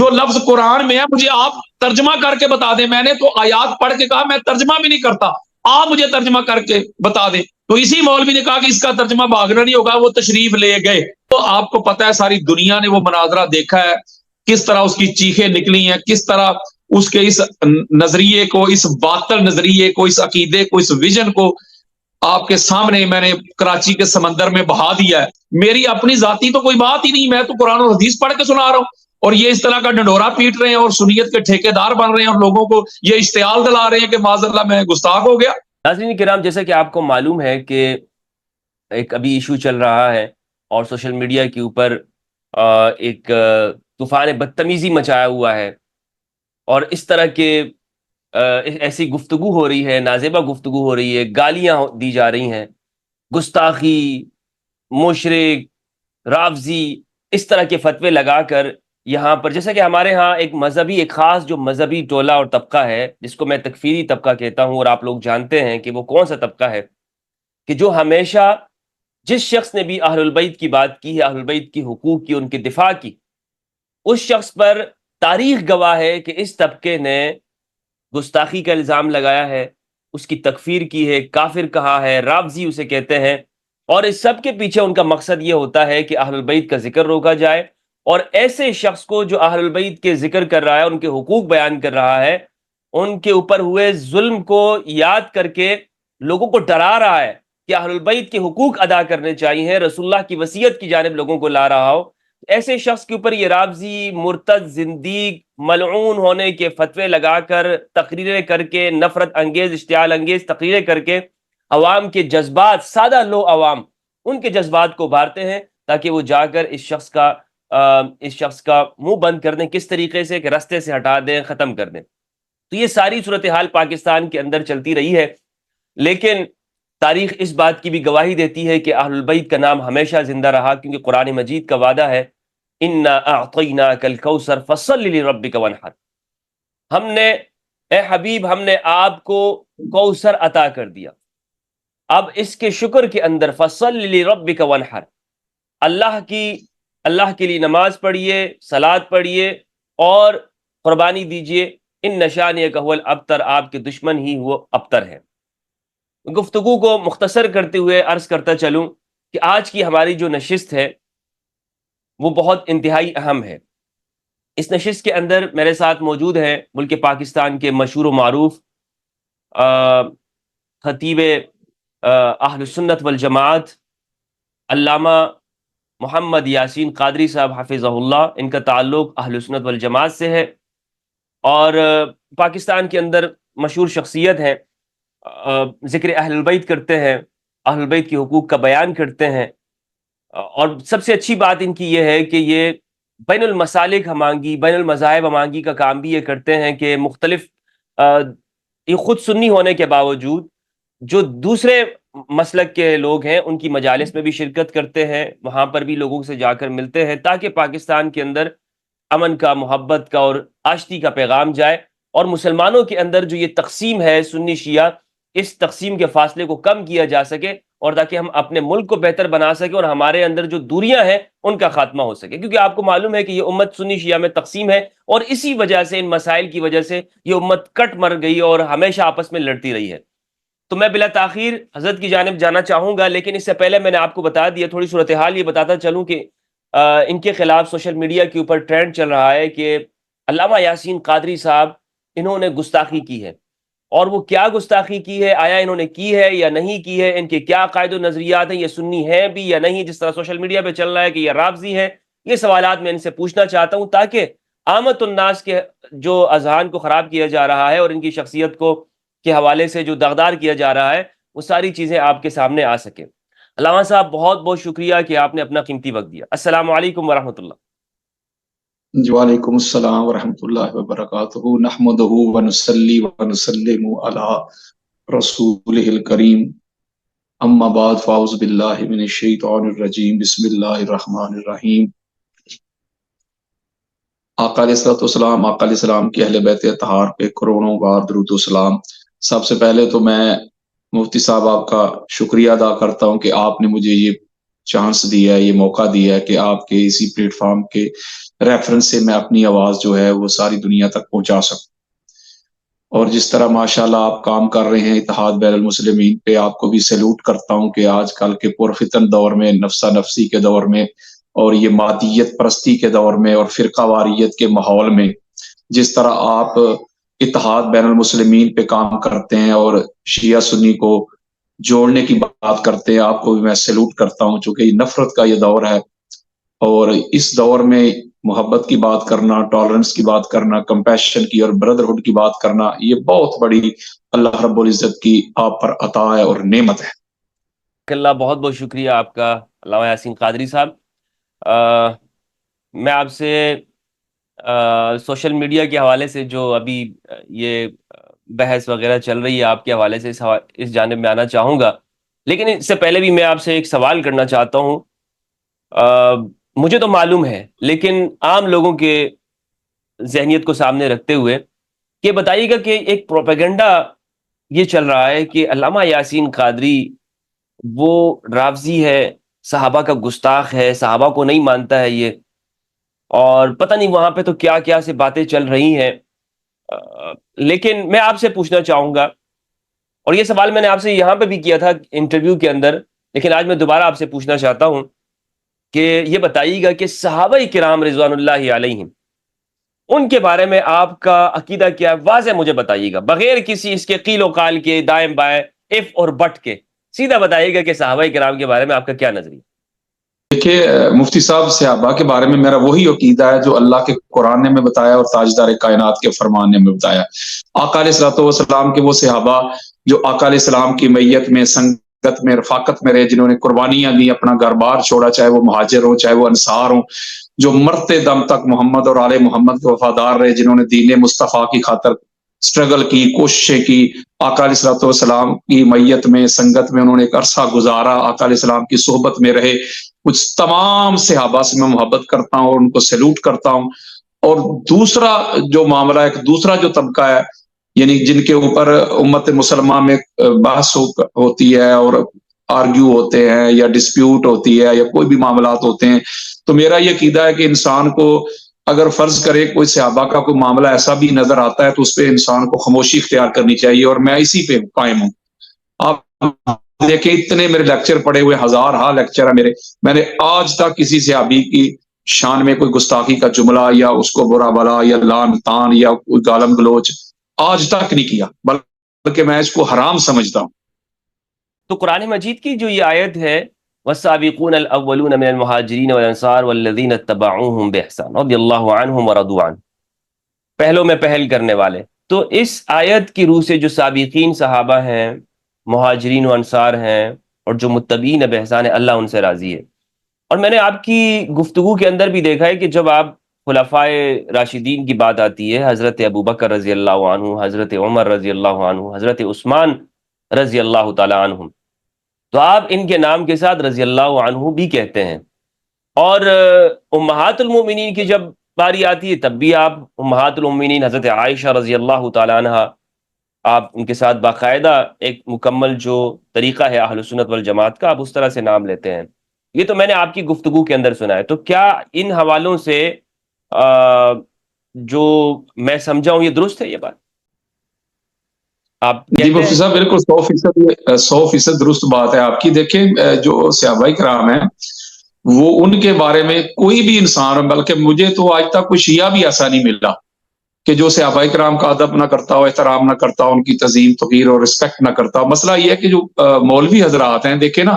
جو لفظ قرآن میں ہے مجھے آپ ترجمہ کر کے بتا دیں. میں نے تو آیات پڑھ کے کہا میں ترجمہ بھی نہیں کرتا, آپ مجھے ترجمہ کر کے بتا دیں. تو اسی مولوی نے کہا کہ اس کا ترجمہ بھاگنا نہیں ہوگا, وہ تشریف لے گئے. تو آپ کو پتا ہے ساری دنیا نے وہ مناظرہ دیکھا ہے, کس طرح اس کی چیخیں نکلی ہیں, کس طرح اس کے اس نظریے کو, اس باطل نظریے کو, اس عقیدے کو, اس ویژن کو آپ کے سامنے میں نے کراچی کے سمندر میں بہا دیا ہے. میری اپنی ذاتی تو کوئی بات ہی نہیں, میں تو قرآن و حدیث پڑھ کے سنا رہا ہوں, اور یہ اس طرح کا ڈنڈورا پیٹ رہے ہیں اور سنیت کے ٹھیکیدار بن رہے ہیں اور لوگوں کو یہ اشتعال دلا رہے ہیں کہ معاذ اللہ میں گستاخ ہو گیا. ناظرین کرام, جیسا کہ آپ کو معلوم ہے کہ ایک ابھی ایشو چل رہا ہے اور سوشل میڈیا کے اوپر ایک طوفان بدتمیزی مچایا ہوا ہے, اور اس طرح کے ایسی گفتگو ہو رہی ہے, نازیبہ گفتگو ہو رہی ہے, گالیاں دی جا رہی ہیں, گستاخی, مشرک, رافضی, اس طرح کے فتوے لگا کر یہاں پر, جیسا کہ ہمارے ہاں ایک مذہبی, ایک خاص جو مذہبی ٹولہ اور طبقہ ہے جس کو میں تکفیری طبقہ کہتا ہوں, اور آپ لوگ جانتے ہیں کہ وہ کون سا طبقہ ہے, کہ جو ہمیشہ جس شخص نے بھی اہل البیت کی بات کی ہے, اہل البیت کی حقوق کی, ان کے دفاع کی, اس شخص پر تاریخ گواہ ہے کہ اس طبقے نے گستاخی کا الزام لگایا ہے, اس کی تکفیر کی ہے, کافر کہا ہے, رافضی اسے کہتے ہیں, اور اس سب کے پیچھے ان کا مقصد یہ ہوتا ہے کہ اہل البیت کا ذکر روکا جائے, اور ایسے شخص کو جو اہل البیت کے ذکر کر رہا ہے, ان کے حقوق بیان کر رہا ہے, ان کے اوپر ہوئے ظلم کو یاد کر کے لوگوں کو ڈرا رہا ہے کہ اہل البیت کے حقوق ادا کرنے چاہیے, رسول اللہ کی وصیت کی جانب لوگوں کو لا رہا ہو, ایسے شخص کے اوپر یہ رافضی, مرتد, زندیق, ملعون ہونے کے فتوے لگا کر, تقریریں کر کے, نفرت انگیز, اشتعال انگیز تقریریں کر کے عوام کے جذبات, سادہ لو عوام, ان کے جذبات کو ابھارتے ہیں تاکہ وہ جا کر اس شخص کا منہ بند کر دیں, کس طریقے سے, کہ رستے سے ہٹا دیں, ختم کر دیں. تو یہ ساری صورتحال پاکستان کے اندر چلتی رہی ہے, لیکن تاریخ اس بات کی بھی گواہی دیتی ہے کہ اہل البیت کا نام ہمیشہ زندہ رہا, کیونکہ قرآن مجید کا وعدہ ہے, انا اعطیناک الکوثر فصل لربک وانحر, ہم نے, اے حبیب, ہم نے آپ کو کوثر عطا کر دیا, اب اس کے شکر کے اندر فصل لربک وانحر, اللہ کے لیے نماز پڑھیے, صلات پڑھیے اور قربانی دیجئے, ان نشانیک هو الابتر, آپ کے دشمن ہی وہ ابتر ہے. گفتگو کو مختصر کرتے ہوئے عرض کرتا چلوں کہ آج کی ہماری جو نشست ہے وہ بہت انتہائی اہم ہے. اس نشست کے اندر میرے ساتھ موجود ہیں ملک پاکستان کے مشہور و معروف خطیب اہل سنت والجماعت علامہ محمد یاسین قادری صاحب حفظہ اللہ. ان کا تعلق اہل سنت والجماعت سے ہے اور پاکستان کے اندر مشہور شخصیت ہیں, ذکر اہل البیت کرتے ہیں, اہل البیت کے حقوق کا بیان کرتے ہیں, اور سب سے اچھی بات ان کی یہ ہے کہ یہ بین المسالک ہمانگی, بین المذاہب ہمانگی کا کام بھی یہ کرتے ہیں کہ مختلف یہ خود سنی ہونے کے باوجود جو دوسرے مسلک کے لوگ ہیں ان کی مجالس میں بھی شرکت کرتے ہیں, وہاں پر بھی لوگوں سے جا کر ملتے ہیں تاکہ پاکستان کے اندر امن کا, محبت کا اور آشتی کا پیغام جائے, اور مسلمانوں کے اندر جو یہ تقسیم ہے سنی شیعہ, اس تقسیم کے فاصلے کو کم کیا جا سکے, اور تاکہ ہم اپنے ملک کو بہتر بنا سکیں اور ہمارے اندر جو دوریاں ہیں ان کا خاتمہ ہو سکے. کیونکہ آپ کو معلوم ہے کہ یہ امت سنی شیعہ میں تقسیم ہے, اور اسی وجہ سے, ان مسائل کی وجہ سے یہ امت کٹ مر گئی اور ہمیشہ آپس میں لڑتی رہی ہے. تو میں بلا تاخیر حضرت کی جانب جانا چاہوں گا, لیکن اس سے پہلے میں نے آپ کو بتا دیا, تھوڑی صورتحال یہ بتاتا چلوں کہ ان کے خلاف سوشل میڈیا کے اوپر ٹرینڈ چل رہا ہے کہ علامہ یاسین قادری صاحب انہوں نے گستاخی کی ہے, اور وہ کیا گستاخی کی ہے, آیا انہوں نے کی ہے یا نہیں کی ہے, ان کے کیا عقائد و نظریات ہیں, یہ سنی ہیں بھی یا نہیں, جس طرح سوشل میڈیا پہ چل رہا ہے کہ یہ رافضی ہے. یہ سوالات میں ان سے پوچھنا چاہتا ہوں تاکہ عامت الناس کے جو اذہان کو خراب کیا جا رہا ہے اور ان کی شخصیت کو کے حوالے سے جو دغدار کیا جا رہا ہے وہ ساری چیزیں آپ کے سامنے آ سکیں. علامہ صاحب بہت بہت شکریہ کہ آپ نے اپنا قیمتی وقت دیا. السلام علیکم ورحمۃ اللہ. وعلیکم السلام ورحمۃ اللہ وبرکاتہ. نحمدہ ونصلی ونسلم علی رسولہ الکریم. اما بعد فاعوذ باللہ من الشیطان الرجیم. بسم اللہ الرحمن الرحیم. آقا علیہ الصلوۃ والسلام, آقا علیہ السلام کی اہل بیت اطہار پہ کروڑوں بار درود و سلام. سب سے پہلے تو میں مفتی صاحب آپ کا شکریہ ادا کرتا ہوں کہ آپ نے مجھے یہ چانس دیا ہے, یہ موقع دیا ہے کہ آپ کے اسی پلیٹ فارم کے ریفرنس سے میں اپنی آواز جو ہے وہ ساری دنیا تک پہنچا سکوں. اور جس طرح ماشاءاللہ آپ کام کر رہے ہیں اتحاد بین المسلمین پہ, آپ کو بھی سیلوٹ کرتا ہوں کہ آج کل کے پرفتن دور میں, نفسا نفسی کے دور میں, اور یہ مادیت پرستی کے دور میں, اور فرقہ واریت کے ماحول میں جس طرح آپ اتحاد بین المسلمین پہ کام کرتے ہیں اور شیعہ سنی کو جوڑنے کی بات کرتے ہیں, آپ کو بھی میں سیلوٹ کرتا ہوں, چونکہ یہ نفرت کا یہ دور ہے. اور اس دور میں محبت کی بات کرنا, ٹالرنس کی بات کرنا, کمپیشن کی اور بردرہڈ کی بات کرنا, یہ بہت بڑی اللہ رب العزت کی آپ پر عطا ہے اور نعمت ہے. اللہ بہت بہت شکریہ آپ کا علامہ یاسین قادری صاحب. میں آپ سے سوشل میڈیا کے حوالے سے جو ابھی یہ بحث وغیرہ چل رہی ہے آپ کے حوالے سے اس جانب میں آنا چاہوں گا, لیکن اس سے پہلے بھی میں آپ سے ایک سوال کرنا چاہتا ہوں. مجھے تو معلوم ہے, لیکن عام لوگوں کے ذہنیت کو سامنے رکھتے ہوئے کہ بتائیے گا کہ ایک پروپیگنڈا یہ چل رہا ہے کہ علامہ یاسین قادری وہ رافضی ہے, صحابہ کا گستاخ ہے, صحابہ کو نہیں مانتا ہے یہ, اور پتہ نہیں وہاں پہ تو کیا کیا سے باتیں چل رہی ہیں. لیکن میں آپ سے پوچھنا چاہوں گا, اور یہ سوال میں نے آپ سے یہاں پہ بھی کیا تھا انٹرویو کے اندر, لیکن آج میں دوبارہ آپ سے پوچھنا چاہتا ہوں کہ یہ بتائیے گا کہ صحابہ کرام رضوان اللہ علیہم, ان کے بارے میں آپ کا عقیدہ کیا ہے؟ واضح مجھے بتائیے گا, بغیر کسی اس کے قیل و قال کے, دائیں بائیں, اف اور بٹ کے, سیدھا بتائیے گا کہ صحابہ کرام کے بارے میں آپ کا کیا نظریہ. دیکھیے مفتی صاحب, صحابہ کے بارے میں میرا وہی عقیدہ ہے جو اللہ کے قرآن نے میں بتایا اور تاجدار کائنات کے فرمان نے میں بتایا. آقا علیہ الصلوۃ والسلام کے وہ صحابہ جو آقا علیہ السلام کی میت میں, سنگت میں, رفاقت میں رہے, جنہوں نے قربانیاں دی, اپنا گھر بار چھوڑا, چاہے وہ مہاجر ہوں چاہے وہ انصار ہوں, جو مرتے دم تک محمد اور آل محمد کے وفادار رہے, جنہوں نے دین مصطفیٰ کی خاطر سٹرگل کی, کوششیں کی, آقا علیہ الصلوۃ والسلام کی میت میں, سنگت میں انہوں نے ایک عرصہ گزارا, آقا علیہ السلام کی صحبت میں رہے. کچھ تمام صحابہ سے میں محبت کرتا ہوں اور ان کو سیلوٹ کرتا ہوں. اور دوسرا جو معاملہ, ایک دوسرا جو طبقہ ہے, یعنی جن کے اوپر امت مسلمہ میں بحث ہوتی ہے اور آرگیو ہوتے ہیں یا ڈسپیوٹ ہوتی ہے یا کوئی بھی معاملات ہوتے ہیں, تو میرا یہ عقیدہ ہے کہ انسان کو اگر فرض کرے کوئی صحابہ کا کوئی معاملہ ایسا بھی نظر آتا ہے تو اس پہ انسان کو خاموشی اختیار کرنی چاہیے, اور میں اسی پہ قائم ہوں. آپ دیکھیں اتنے میرے لیکچر پڑے ہوئے, ہزار ہاں لیکچر ہے میرے, میں نے آج تک کسی صحابی کی شان میں کوئی گستاخی کا جملہ یا اس کو برا بلا یا لان تان یا کوئی گالم گلوچ آج تک نہیں کیا, بلکہ میں اس کو حرام سمجھتا ہوں. تو قرآن مجید کی جو یہ آیت ہے, والسابقون الاولون من المہاجرین والانصار والذین اتبعوہم بإحسان رضی اللہ عنہم ورضوا عنہ, پہلوں میں پہل کرنے والے, تو اس آیت کی روح سے جو سابقین صحابہ ہیں, مہاجرین و انصار ہیں, اور جو متبعین بإحسان ہے, اللہ ان سے راضی ہے. اور میں نے آپ کی گفتگو کے اندر بھی دیکھا ہے کہ جب آپ خلفائے راشدین کی بات آتی ہے, حضرت ابوبکر رضی اللہ عنہ, حضرت عمر رضی اللہ عنہ, حضرت عثمان رضی اللہ تعالی عنہم, تو آپ ان کے نام کے ساتھ رضی اللہ عنہ بھی کہتے ہیں. اور امہات المومنین کی جب باری آتی ہے تب بھی آپ امہات المومنین حضرت عائشہ رضی اللہ تعالی عنہ, آپ ان کے ساتھ باقاعدہ ایک مکمل جو طریقہ ہے اہل سنت والجماعت کا, آپ اس طرح سے نام لیتے ہیں. یہ تو میں نے آپ کی گفتگو کے اندر سنا ہے. تو کیا ان حوالوں سے جو میں سمجھا ہوں یہ درست ہے یہ بات؟ آپ جی مفتی صاحب بالکل 100% درست بات ہے آپ کی. دیکھیں جو صحابہ کرام ہیں وہ ان کے بارے میں کوئی بھی انسان, بلکہ مجھے تو آج تک کوئی شیعہ بھی ایسا نہیں ملا کہ جو صحابہ کرام کا ادب نہ کرتا ہو, احترام نہ کرتا ہو, ان کی تعظیم توقیر اور رسپیکٹ نہ کرتا ہو. مسئلہ یہ ہے کہ جو مولوی حضرات ہیں, دیکھیں نا,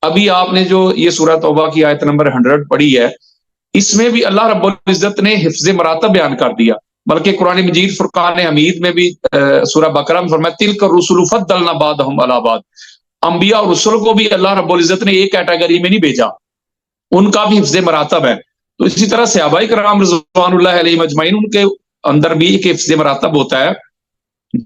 ابھی آپ نے جو یہ سورہ توبہ کی آیت نمبر 100 پڑھی ہے, اس میں بھی اللہ رب العزت نے حفظ مراتب بیان کر دیا. بلکہ قرآن مجید فرقان حمید میں بھی سورہ بقرہ میں فرمایا تلک الرسل فضلنا بعضهم علی بعض, انبیاء اور رسل کو بھی اللہ رب العزت نے ایک کیٹیگری میں نہیں بھیجا, ان کا بھی حفظ مراتب ہے. تو اسی طرح صحابہ کرام رضوان اللہ علیہم اجمعین, ان کے اندر بھی ایک حفظ مراتب ہوتا ہے,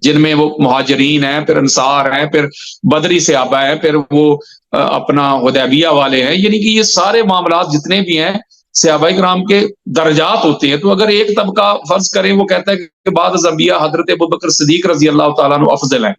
جن میں وہ مہاجرین ہیں, پھر انصار ہیں, پھر بدری صحابہ ہیں, پھر وہ اپنا حدیبیہ والے ہیں. یعنی کہ یہ سارے معاملات جتنے بھی ہیں صحابہ کرام کے درجات ہوتے ہیں. تو اگر ایک طبقہ فرض کریں وہ کہتا ہے کہ بعد از انبیاء حضرت ابوبکر صدیق رضی اللہ تعالیٰ عنہ افضل ہیں,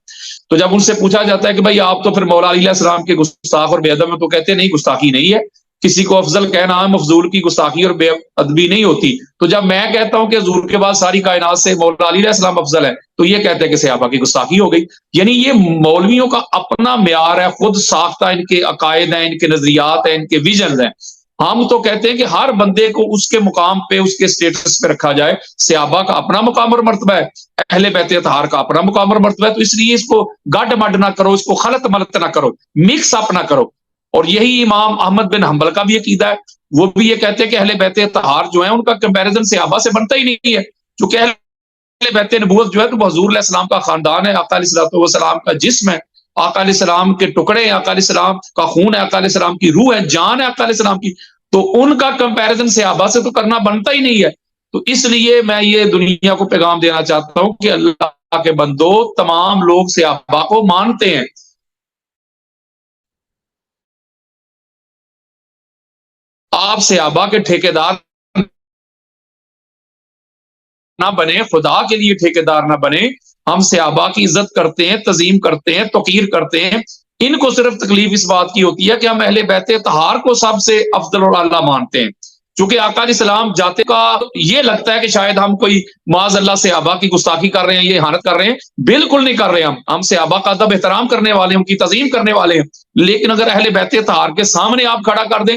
تو جب ان سے پوچھا جاتا ہے کہ بھائی آپ تو پھر مولا علی علیہ السلام کے گستاخ اور بے ادب ہیں, تو کہتے ہیں نہیں, گستاخی نہیں ہے, کسی کو افضل کہنا ہے, مفضول کی گستاخی اور بے ادبی نہیں ہوتی. تو جب میں کہتا ہوں کہ حضور کے بعد ساری کائنات سے مولا علی علیہ السلام افضل ہے, تو یہ کہتے ہیں کہ صحابہ کی گستاخی ہو گئی. یعنی یہ مولویوں کا اپنا معیار ہے, خود ساختہ ان کے عقائد ہیں, ان کے نظریات ہیں, ان کے ویژنز ہیں. ہم تو کہتے ہیں کہ ہر بندے کو اس کے مقام پہ, اس کے سٹیٹس پہ رکھا جائے. صحابہ کا اپنا مقام اور مرتبہ ہے, اہل بیت اطہار کا اپنا مقام اور مرتبہ ہے. تو اس لیے اس کو گڈ مڈ نہ کرو, اس کو خلط ملط نہ کرو, مکس اپ نہ کرو. اور یہی امام احمد بن حنبل کا بھی عقیدہ ہے. وہ بھی یہ کہتے ہیں کہ اہل بیت اطہار جو ہیں ان کا کمپیریزن صحابہ سے بنتا ہی نہیں ہے, کیونکہ اہل بیت نبوت جو ہے تو حضور علیہ السلام کا خاندان ہے, آقا علیہ السلام کا جسم ہے, آقا علیہ السلام کے ٹکڑے ہیں, آقا علیہ السلام کا خون ہے, آقا علیہ السلام کی روح ہے, جان ہے آقا علیہ السلام کی. تو ان کا کمپیریزن صحابہ سے تو کرنا بنتا ہی نہیں ہے. تو اس لیے میں یہ دنیا کو پیغام دینا چاہتا ہوں کہ اللہ کے بندو, تمام لوگ صحابہ کو مانتے ہیں. آپ صحابہ کے ٹھیکیدار نہ بنے, خدا کے لیے ٹھیکیدار نہ بنے. ہم صحابہ کی عزت کرتے ہیں, تعظیم کرتے ہیں, توقیر کرتے ہیں. ان کو صرف تکلیف اس بات کی ہوتی ہے کہ ہم اہل بیت طہار کو سب سے افضل اور اعلیٰ مانتے ہیں. چونکہ آقا علیہ السلام جاتے کا یہ لگتا ہے کہ شاید ہم کوئی معاذ اللہ صحابہ کی گستاخی کر رہے ہیں, یہ اہانت کر رہے ہیں. بالکل نہیں کر رہے. ہم صحابہ کا ادب احترام کرنے والے ہیں, ان کی تعظیم کرنے والے ہیں. لیکن اگر اہل بیت طہار کے سامنے آپ کھڑا کر دیں,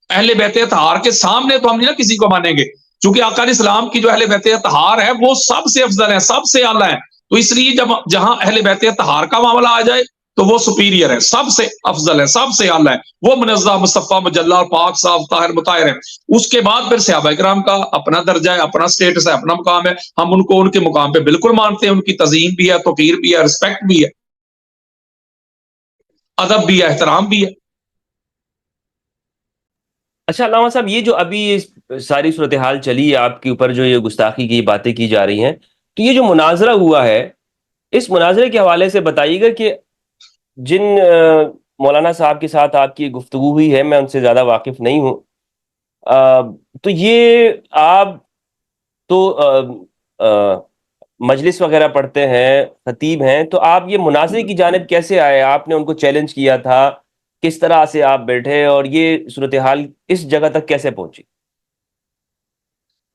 اہل بیت طہار کے سامنے, تو ہم نہیں نا کسی کو مانیں گے. چونکہ آقا علیہ السلام کی جو اہل بیت طہار ہے وہ سب سے افضل ہے, سب سے اعلیٰ ہے. تو اس لیے جہاں اہل بیت طہار کا معاملہ آ جائے تو وہ سپیریئر ہے, سب سے افضل ہے, سب سے اعلیٰ ہے, وہ منزہ مصطفیٰ مجلہ پاک صاف طاہر مطہر ہے. اس کے بعد پھر صحابہ کرام کا اپنا درجہ ہے, اپنا سٹیٹس ہے, اپنا مقام ہے. ہم ان کو ان کے مقام پہ بالکل مانتے ہیں. ان کی تعظیم بھی ہے, توقیر بھی ہے, رسپیکٹ بھی ہے, ادب بھی ہے, احترام بھی ہے. اچھا علامہ صاحب, یہ جو ابھی ساری صورتحال چلی ہے, آپ کے اوپر جو یہ گستاخی کی باتیں کی جا رہی ہیں, تو یہ جو مناظرہ ہوا ہے, اس مناظرے کے حوالے سے بتائیے گا کہ جن مولانا صاحب کے ساتھ آپ کی گفتگو ہوئی ہے, میں ان سے زیادہ واقف نہیں ہوں, تو یہ آپ تو مجلس وغیرہ پڑھتے ہیں, خطیب ہیں, تو آپ یہ مناظرے کی جانب کیسے آئے؟ آپ نے ان کو چیلنج کیا تھا, کس طرح سے آپ بیٹھے, اور یہ صورتحال اس جگہ تک کیسے پہنچی؟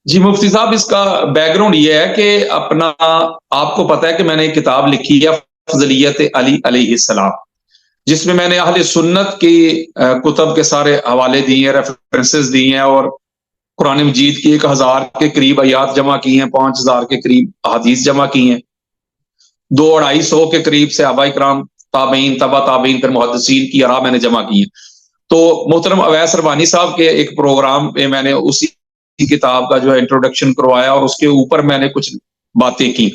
جی مفتی صاحب, اس کا بیک گراؤنڈ یہ ہے کہ اپنا آپ کو پتا ہے کہ میں نے ایک کتاب لکھی ہے فضلیت علی علیہ السلام, جس میں نے اہل سنت کی کتب کے سارے حوالے دیے ہیں, ریفرنسز دیے ہیں, اور قرآن مجید کی 1000 کے قریب آیات جمع کی ہیں, 5000 کے قریب احادیث جمع کی ہیں, 200-250 کے قریب صحابہ کرام, تابعین, تبع تابعین, پھر محدثین کی آراء میں نے جمع کی ہیں. تو محترم اویس ربانی صاحب کے ایک پروگرام پہ میں نے اسی کتاب کا جو ہے انٹروڈکشن کروایا, اور اس کے اوپر میں نے کچھ باتیں کی,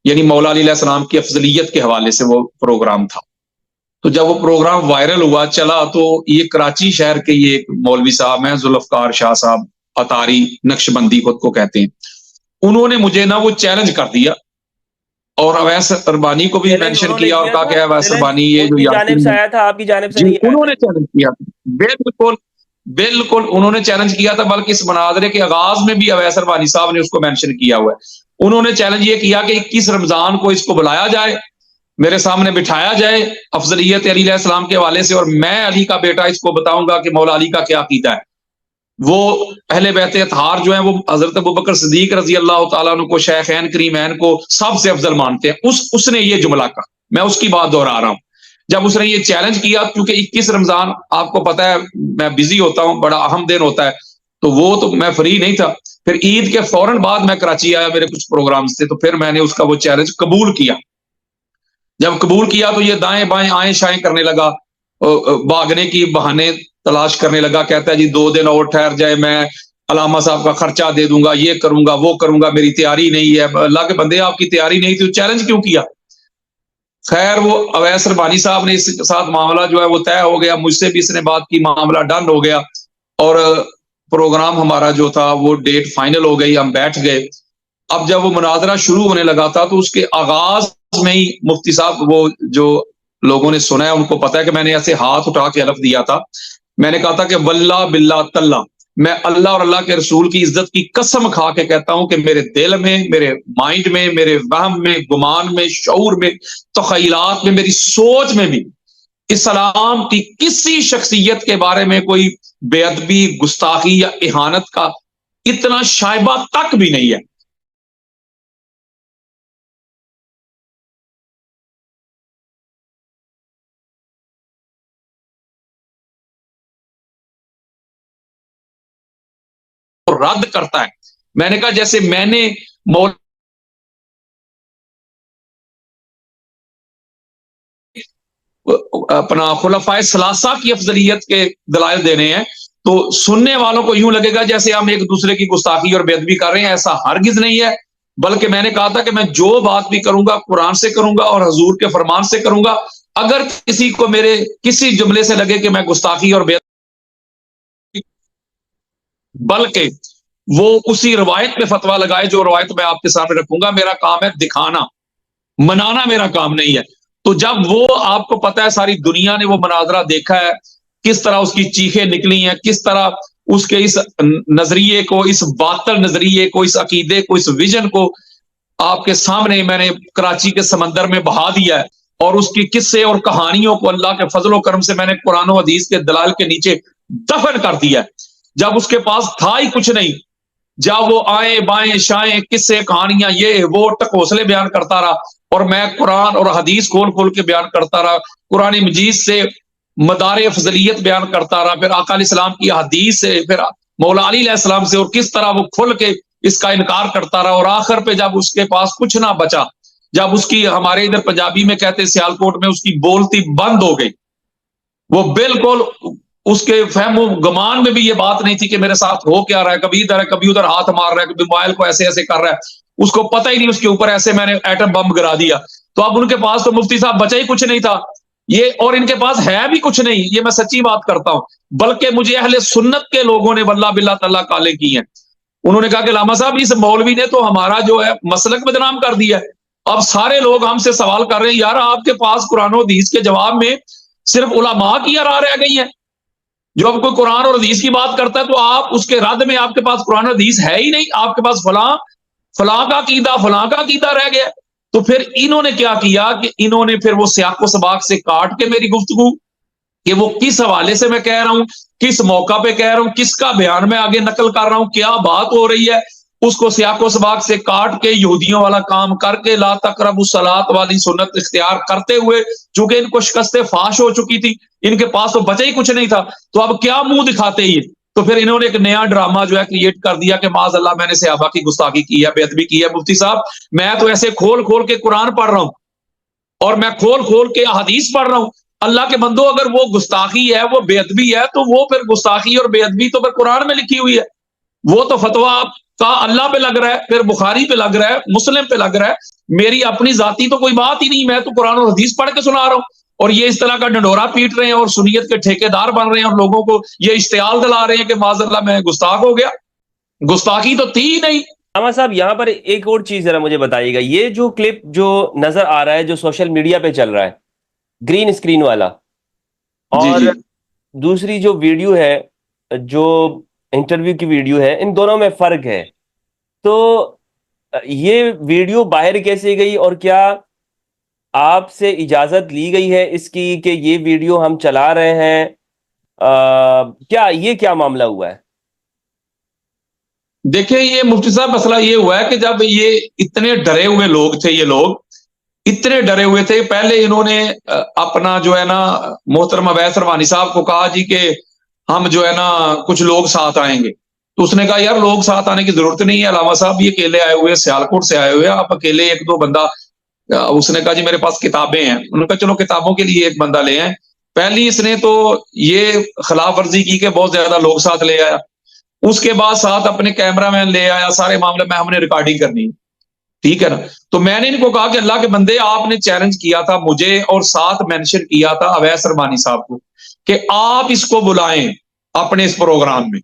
یعنی مولا علی علیہ السلام کی افضلیت کے حوالے سے وہ پروگرام تھا. تو جب وہ پروگرام وائرل ہوا, چلا, تو یہ کراچی شہر کے یہ ایک مولوی صاحب ہیں, ذوالفقار شاہ صاحب, اطاری نقشبندی خود کو کہتے ہیں, انہوں نے مجھے نا وہ چیلنج کر دیا, اور اویس ربانی کو بھی مینشن کیا, اور کہا کہ اویس ربانی یہ جو جانب سے آیا تھا, آپ کی جانب سے نہیں آیا؟ انہوں نے چیلنج کیا, بالکل انہوں نے چیلنج کیا تھا, بلکہ اس مناظرے کے آغاز میں بھی اویس ربانی صاحب نے اس کو مینشن کیا ہوا ہے. انہوں نے چیلنج یہ کیا کہ 21 رمضان کو اس کو بلایا جائے, میرے سامنے بٹھایا جائے افضلیت علی علیہ السلام کے حوالے سے, اور میں علی کا بیٹا اس کو بتاؤں گا کہ مولا علی کا کیا عقیدہ ہے. وہ اہل بیت اطہار جو ہیں وہ حضرت ابوبکر صدیق رضی اللہ تعالیٰ عنہ کو, شیخین کریمین کو سب سے افضل مانتے ہیں. اس نے یہ جملہ کہا, میں اس کی بات دہرا رہا ہوں. جب اس نے یہ چیلنج کیا, کیونکہ 21 رمضان آپ کو پتا ہے میں بزی ہوتا ہوں, بڑا اہم دن ہوتا ہے, تو وہ تو میں فری نہیں تھا. پھر عید کے فوراً بعد میں کراچی آیا, میرے کچھ پروگرامز تھے, تو پھر میں نے اس کا وہ چیلنج قبول کیا. جب قبول کیا تو یہ دائیں بائیں آئیں شائیں کرنے لگا, بھاگنے کی بہانے تلاش کرنے لگا, کہتا ہے جی 2 دن اور ٹھہر جائے, میں علامہ صاحب کا خرچہ دے دوں گا, یہ کروں گا, وہ کروں گا, میری تیاری نہیں ہے. اللہ کے بندے, آپ کی تیاری نہیں تھی تو چیلنج کیوں کیا؟ خیر, وہ اویس ربانی صاحب نے اس کے ساتھ معاملہ جو ہے وہ طے ہو گیا, مجھ سے بھی اس نے بات کی, معاملہ ڈن ہو گیا, اور پروگرام ہمارا جو تھا وہ ڈیٹ فائنل ہو گئی, ہم بیٹھ گئے. اب جب وہ مناظرہ شروع ہونے لگا تھا, تو اس کے آغاز میں ہی مفتی صاحب, وہ جو لوگوں نے سنا ہے ان کو پتا ہے کہ میں نے ایسے ہاتھ اٹھا کے حلف دیا تھا, میں نے کہا تھا کہ واللہ باللہ تاللہ میں اللہ اور اللہ کے رسول کی عزت کی قسم کھا کے کہتا ہوں کہ میرے دل میں، میرے مائنڈ میں، میرے وہم میں، گمان میں، شعور میں، تخیلات میں، میری سوچ میں بھی اسلام کی کسی شخصیت کے بارے میں کوئی بے ادبی، گستاخی یا اہانت کا اتنا شائبہ تک بھی نہیں ہے۔ رد کرتا ہے۔ میں نے کہا جیسے میں نے اپنا خلفائے ثلاثہ کی افضلیت کے دلائل دینے ہیں، تو سننے والوں کو یوں لگے گا جیسے ہم ایک دوسرے کی گستاخی اور بے ادبی کر رہے ہیں۔ ایسا ہرگز نہیں ہے، بلکہ میں نے کہا تھا کہ میں جو بات بھی کروں گا قرآن سے کروں گا اور حضور کے فرمان سے کروں گا۔ اگر کسی کو میرے کسی جملے سے لگے کہ میں گستاخی اور بے ادبی، بلکہ وہ اسی روایت پہ فتویٰ لگائے جو روایت میں آپ کے سامنے رکھوں گا۔ میرا کام ہے دکھانا، منانا میرا کام نہیں ہے۔ تو جب وہ آپ کو پتا ہے ساری دنیا نے وہ مناظرہ دیکھا ہے، کس طرح اس کی چیخیں نکلی ہیں، کس طرح اس کے اس نظریے کو، اس باطل نظریے کو، اس عقیدے کو، اس ویژن کو آپ کے سامنے میں نے کراچی کے سمندر میں بہا دیا ہے، اور اس کی قصے اور کہانیوں کو اللہ کے فضل و کرم سے میں نے قرآن و حدیث کے دلائل کے نیچے دفن کر دیا ہے۔ جب اس کے پاس تھا ہی کچھ نہیں، جب وہ آئیں بائیں شائیں قصے کہانیاں یہ وہ ٹکوسلے بیان کرتا رہا، اور میں قرآن اور حدیث کھول کھول کے بیان کرتا رہا، قرآن مجید سے مدار افضلیت بیان کرتا رہا، پھر آقا علیہ السلام کی حدیث سے، پھر مولا علی علیہ السلام سے، اور کس طرح وہ کھل کے اس کا انکار کرتا رہا، اور آخر پہ جب اس کے پاس کچھ نہ بچا، جب اس کی، ہمارے ادھر پنجابی میں کہتے سیالکوٹ میں، اس کی بولتی بند ہو گئی، وہ بالکل اس کے فہم و گمان میں بھی یہ بات نہیں تھی کہ میرے ساتھ ہو کیا رہا ہے، کبھی ادھر ہے کبھی ادھر ہاتھ مار رہا ہے، کبھی موبائل کو ایسے ایسے کر رہا ہے، اس کو پتہ ہی نہیں اس کے اوپر ایسے میں نے ایٹم بم گرا دیا۔ تو اب ان کے پاس تو مفتی صاحب بچا ہی کچھ نہیں تھا یہ، اور ان کے پاس ہے بھی کچھ نہیں، یہ میں سچی بات کرتا ہوں۔ بلکہ مجھے اہل سنت کے لوگوں نے واللہ باللہ تعالیٰ کالے کی ہیں، انہوں نے کہا کہ علامہ صاحب اس مولوی نے تو ہمارا جو ہے مسلک بدنام کر دیا ہے۔ اب سارے لوگ ہم سے سوال کر رہے ہیں، یار آپ کے پاس قرآن و حدیث کے جواب میں صرف علماء کی آراء رہ گئی ہیں، جو اب کوئی قرآن اور حدیث کی بات کرتا ہے تو آپ اس کے رد میں آپ کے پاس قرآن اور حدیث ہے ہی نہیں، آپ کے پاس فلاں کا عقیدہ رہ گیا۔ تو پھر انہوں نے کیا کیا کہ انہوں نے پھر وہ سیاق و سباق سے کاٹ کے میری گفتگو کہ وہ کس حوالے سے میں کہہ رہا ہوں، کس موقع پہ کہہ رہا ہوں، کس کا بیان میں آگے نقل کر رہا ہوں، کیا بات ہو رہی ہے، اس کو سیاق و سباق سے کاٹ کے یہودیوں والا کام کر کے لا تقربوا الصلاۃ والی سنت اختیار کرتے ہوئے، چونکہ ان کو شکست فاش ہو چکی تھی، ان کے پاس تو بچا ہی کچھ نہیں تھا، تو اب کیا منہ دکھاتے ہی؟ تو پھر انہوں نے ایک نیا ڈرامہ جو ہے کریٹ کر دیا کہ معاذ اللہ میں نے صحابہ کی گستاخی کی ہے، بے ادبی کی ہے۔ مفتی صاحب میں تو ایسے کھول کھول کے قرآن پڑھ رہا ہوں اور میں کھول کھول کے حدیث پڑھ رہا ہوں۔ اللہ کے بندو، اگر وہ گستاخی ہے، وہ بے ادبی ہے، تو وہ پھر گستاخی اور بے ادبی تو پھر قرآن میں لکھی ہوئی ہے، وہ تو فتویٰ کا اللہ پہ لگ رہا ہے، پھر بخاری پہ لگ رہا ہے، مسلم پہ لگ رہا ہے، میری اپنی ذاتی تو کوئی بات ہی نہیں، میں تو قرآن اور حدیث پڑھ کے سنا رہا ہوں، اور یہ اس طرح کا ڈنڈورا پیٹ رہے ہیں اور سنیت کے ٹھیکیدار بن رہے ہیں اور لوگوں کو یہ اشتعال دلا رہے ہیں کہ معاذ اللہ میں گستاخ ہو گیا۔ گستاخی تو تھی نہیں۔ احمد صاحب یہاں پر ایک اور چیز ذرا مجھے بتائیے گا، یہ جو کلپ جو نظر آ رہا ہے جو سوشل میڈیا پہ چل رہا ہے گرین اسکرین والا، اور دوسری جو ویڈیو ہے جو انٹرویو کی ویڈیو ہے، ان دونوں میں فرق ہے، تو یہ ویڈیو باہر کیسے گئی اور کیا آپ سے اجازت لی گئی ہے اس کی کہ یہ ویڈیو ہم چلا رہے ہیں؟ کیا معاملہ ہوا ہے؟ دیکھیں یہ مفتی صاحب مسئلہ یہ ہوا ہے کہ جب یہ اتنے ڈرے ہوئے لوگ تھے، یہ لوگ اتنے ڈرے ہوئے تھے، پہلے انہوں نے اپنا جو ہے نا محترم اویس رحمانی صاحب کو کہا جی کہ ہم جو ہے نا کچھ لوگ ساتھ آئیں گے، تو اس نے کہا یار لوگ ساتھ آنے کی ضرورت نہیں ہے، علامہ صاحب یہ اکیلے آئے ہوئے، سیالکوٹ سے آئے ہوئے، آپ اکیلے ایک دو بندہ، اس نے کہا جی میرے پاس کتابیں ہیں، انہوں نے کہا چلو کتابوں کے لیے ایک بندہ لے آئیں۔ پہلی اس نے تو یہ خلاف ورزی کی کہ بہت زیادہ لوگ ساتھ لے آیا، اس کے بعد ساتھ اپنے کیمرہ مین لے آیا، سارے معاملے میں ہم نے ریکارڈنگ کرنی، ٹھیک ہے نا۔ تو میں نے ان کو کہا کہ اللہ کے بندے آپ نے چیلنج کیا تھا مجھے اور ساتھ مینشن کیا تھا اویس رحمانی صاحب کو کہ آپ اس کو بلائیں اپنے اس پروگرام میں،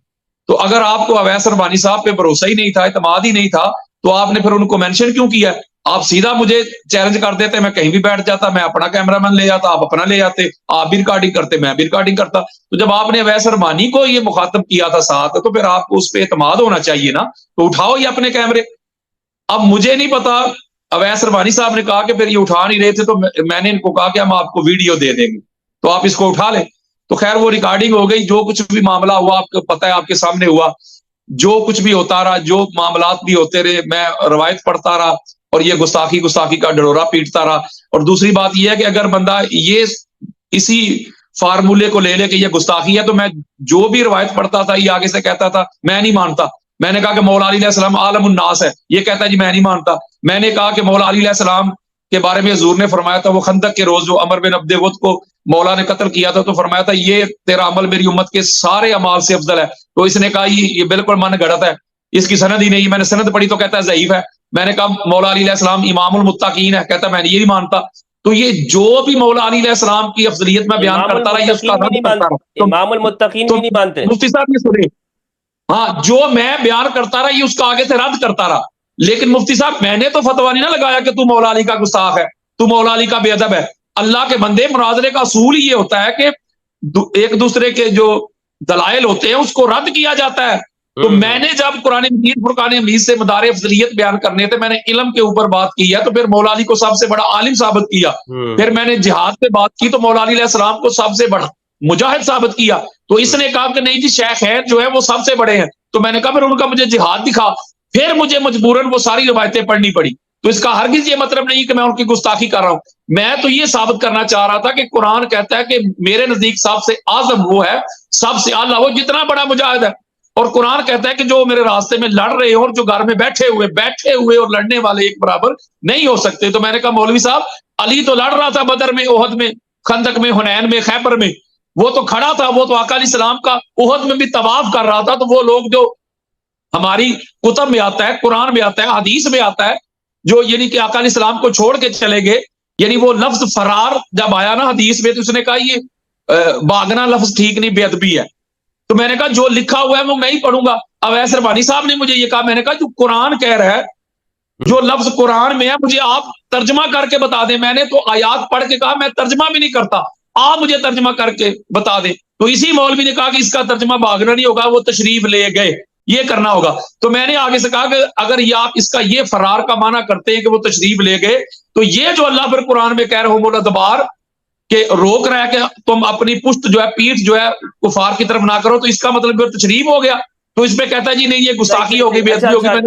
تو اگر آپ کو اویس رحمانی صاحب پہ بھروسہ ہی نہیں تھا، اعتماد ہی نہیں تھا، تو آپ نے پھر ان کو مینشن کیوں کیا؟ آپ سیدھا مجھے چیلنج کر دیتے, میں کہیں بھی بیٹھ جاتا, میں اپنا کیمرہ مین لے جاتا, آپ اپنا لے آتے, آپ بھی ریکارڈنگ کرتے, میں بھی ریکارڈنگ کرتا. تو جب آپ نے اویس ارمانی کو یہ مخاطب کیا تھا ساتھ, تو پھر آپ کو اس پہ اعتماد ہونا چاہیے نا, تو اٹھاؤ یہ اپنے کیمرے. اب مجھے نہیں پتا, اویس ارمانی صاحب نے کہا کہ پھر یہ اٹھا نہیں رہے تھے, تو میں نے ان کو کہا کہ ہم آپ کو ویڈیو دے دیں گے, تو آپ اس کو اٹھا لیں. تو خیر وہ ریکارڈنگ ہو گئی, جو کچھ بھی معاملہ ہوا آپ کو پتہ ہے, آپ کے سامنے ہوا, جو کچھ بھی ہوتا رہا, جو معاملات بھی ہوتے رہے, میں روایت پڑھتا رہا, اور یہ گستاخی کا ڈھڈورا پیٹتا رہا. اور دوسری بات یہ ہے کہ اگر بندہ یہ اسی فارمولے کو لے لے کہ یہ گستاخی ہے, تو میں جو بھی روایت پڑھتا تھا یہ آگے سے کہتا تھا میں نہیں مانتا. میں نے کہا کہ مولا علی علیہ السلام عالم الناس ہے, یہ کہتا ہے جی میں نہیں مانتا. میں نے کہا کہ مولا علی علیہ السلام کے بارے میں حضور نے فرمایا تھا, وہ خندق کے روز جو عمر بن عبد ود کو مولا نے قتل کیا تھا, تو فرمایا تھا یہ تیرا عمل میری امت کے سارے اعمال سے افضل ہے. تو اس نے کہا یہ بالکل من گڑت ہے, اس کی سند ہی نہیں. میں نے سند پڑھی تو کہتا ہے ضعیف ہے. میں نے کہا مولا علی علیہ السلام امام المتقین ہے, کہتا ہے میں یہ نہیں مانتا. تو یہ جو بھی مولا علی علیہ السلام کی افضلیت میں بیان کرتا رہا, یہ اس کا رد کرتا رہا. امام المتقین بھی نہیں مانتے مفتی صاحب یہ سنیں, ہاں جو میں بیان کرتا رہا یہ اس کا آگے سے رد کرتا رہا. لیکن مفتی صاحب میں نے تو فتویٰ نہیں نہ لگایا کہ تو مولا علی کا گستاخ ہے, تو مولا علی کا بے ادب ہے. اللہ کے بندے, مناظرے کا اصول یہ ہوتا ہے کہ ایک دوسرے کے جو دلائل ہوتے ہیں اس کو رد کیا جاتا ہے. تو میں نے جب قرآن مجید فرقان حمید سے مدار افضلیت بیان کرنے تھے, میں نے علم کے اوپر بات کی ہے, تو پھر مولا علی کو سب سے بڑا عالم ثابت کیا. پھر میں نے جہاد پہ بات کی تو مولا علی علیہ السلام کو سب سے بڑا مجاہد ثابت کیا. تو اس نے کہا کہ نہیں جی شیخین جو ہے وہ سب سے بڑے ہیں. تو میں نے کہا پھر ان کا مجھے جہاد دکھا. پھر مجھے مجبوراً وہ ساری روایتیں پڑھنی پڑی. تو اس کا ہرگز یہ مطلب نہیں کہ میں ان کی گستاخی کر رہا ہوں. میں تو یہ ثابت کرنا چاہ رہا تھا کہ قرآن کہتا ہے کہ میرے نزدیک سب سے اعظم وہ ہے, سب سے اعلیٰ وہ جتنا بڑا مجاہد ہے. اور قرآن کہتا ہے کہ جو میرے راستے میں لڑ رہے ہیں اور جو گھر میں بیٹھے ہوئے اور لڑنے والے ایک برابر نہیں ہو سکتے. تو میں نے کہا مولوی صاحب علی تو لڑ رہا تھا بدر میں, احد میں, خندق میں, حنین میں, خیبر میں, وہ تو کھڑا تھا, وہ تو آقا علیہ السلام کا احد میں بھی طواف کر رہا تھا. تو وہ لوگ جو ہماری کتب میں آتا ہے, قرآن میں آتا ہے, حدیث میں آتا ہے, جو یعنی کہ آقا علیہ السلام کو چھوڑ کے چلے گئے, یعنی وہ لفظ فرار جب آیا نا حدیث میں, تو اس نے کہا یہ باغنا لفظ ٹھیک نہیں, بے ادبی ہے. تو میں نے کہا جو لکھا ہوا ہے وہ میں ہی پڑھوں گا. اویس ارمانی صاحب نے مجھے یہ کہا, میں نے کہا جو قرآن کہہ رہا ہے, جو لفظ قرآن میں ہے مجھے آپ ترجمہ کر کے بتا دیں. میں نے تو آیات پڑھ کے کہا میں ترجمہ بھی نہیں کرتا, آپ مجھے ترجمہ کر کے بتا دیں. تو اسی مولوی نے کہا کہ اس کا ترجمہ باغنا نہیں ہوگا, وہ تشریف لے گئے, یہ کرنا ہوگا. تو میں نے آگے سے کہا کہ اگر یہ آپ اس کا یہ فرار کا معنی کرتے ہیں کہ وہ تشریف لے گئے, تو یہ جو اللہ پر قرآن میں کہہ رہے ہو مولا دبار کہ روک رہا ہے کہ تم اپنی پشت جو ہے, پیٹھ جو ہے کفار کی طرف نہ کرو, تو اس کا مطلب تشریف ہو گیا. تو اس پہ کہتا ہے جی نہیں یہ گستاخی ہوگی, بے ادبی ہوگی. میں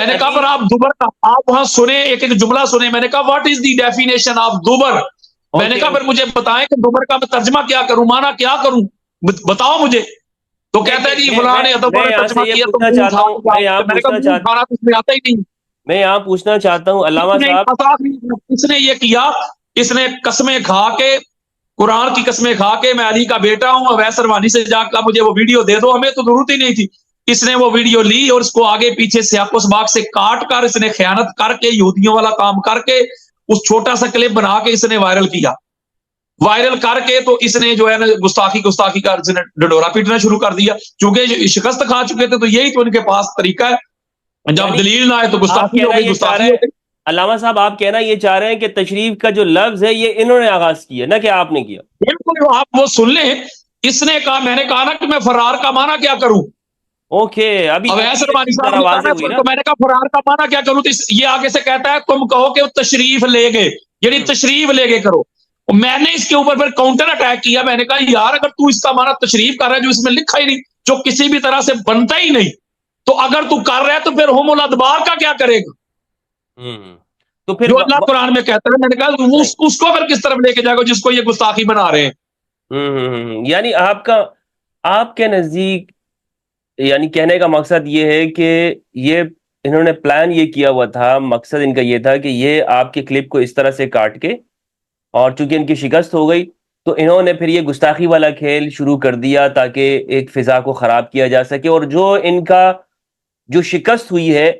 نے کہا پھر آپ دوبر کا آپ وہاں سنیں, ایک ایک جملہ سنیں. میں نے کہا what is the definition of دوبر. میں نے کہا پھر مجھے بتائیں کہ دوبر کا میں ترجمہ کیا کروں, معنی کیا کروں, بتاؤ مجھے. تو کہتا ہے جی فلاں نے ترجمہ کیا, تو میں نے کہا آتا ہی نہیں. میں یہاں پوچھنا چاہتا ہوں علامہ صاحب, اس نے یہ کیا, اس نے قسمیں کھا کے, قرآن کی قسمیں کھا کے میں علی کا بیٹا ہوں, اویس ارمانی سے جا کر مجھے وہ ویڈیو دے دو, ہمیں تو ضرورت ہی نہیں تھی. اس نے وہ ویڈیو لی اور اس کو آگے پیچھے سیاق و سباق سے کاٹ کر, اس نے خیانت کر کے, یہودیوں والا کام کر کے, اس چھوٹا سا کلپ بنا کے اس نے وائرل کیا. وائرل کر کے تو اس نے جو ہے نا گستاخی کا ڈڈورا پیٹنا شروع کر دیا. چونکہ شکست کھا چکے تھے تو یہی تو ان کے پاس طریقہ ہے, جب دلیل نہ آئے تو گستاخی ہو گئی. گستاخی علامہ صاحب آپ کہنا یہ چاہ رہے ہیں کہ تشریف کا جو لفظ ہے یہ انہوں نے آغاز کیا, نہ کہ آپ نے کیا. بالکل, آپ وہ سن لیں. اس نے کہا, میں نے کہا نا کہ میں فرار کا معنی کیا کروں. اوکے, ابھی اویس ارمانی صاحب نے کہا تو میں نے کہا فرار کا معنی کیا کروں. تو یہ آگے سے کہتا ہے تم کہو کہ وہ تشریف لے گئے, یعنی تشریف لے گئے کرو. میں نے اس کے اوپر پھر کاؤنٹر اٹیک کیا. میں نے کہا یار اگر تو اس کا معنی تشریف کر رہا ہے جو اس میں لکھا ہی نہیں, جو کسی بھی طرح سے بنتا ہی نہیں, تو اگر تو کر رہا ہے تو پھر ہم الادبار کا کیا کرے گا. تو پھر جو اللہ قرآن میں کہتا ہے, میں نے کہا اس کو پھر کس طرف لے کے جائے گا جس کو یہ گستاخی بنا رہے ہیں. یعنی آپ کے نزدیک یعنی کہنے کا مقصد یہ ہے کہ یہ انہوں نے پلان یہ کیا ہوا تھا, مقصد ان کا یہ تھا کہ یہ آپ کے کلپ کو اس طرح سے کاٹ کے, اور چونکہ ان کی شکست ہو گئی تو انہوں نے پھر یہ گستاخی والا کھیل شروع کر دیا تاکہ ایک فضا کو خراب کیا جا سکے, اور جو ان کا جو شکست ہوئی ہے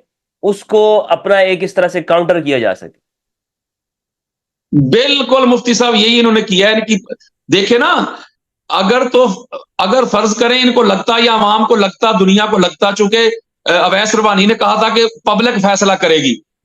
اس کو اپنا ایک اس طرح سے کاؤنٹر کیا جا سکے. بالکل مفتی صاحب یہی انہوں نے کیا ہے. دیکھیں نا, اگر فرض کریں ان کو لگتا یا عوام کو لگتا, دنیا کو لگتا, چونکہ اویس ارمانی نے کہا تھا کہ پبلک فیصلہ کرے گی,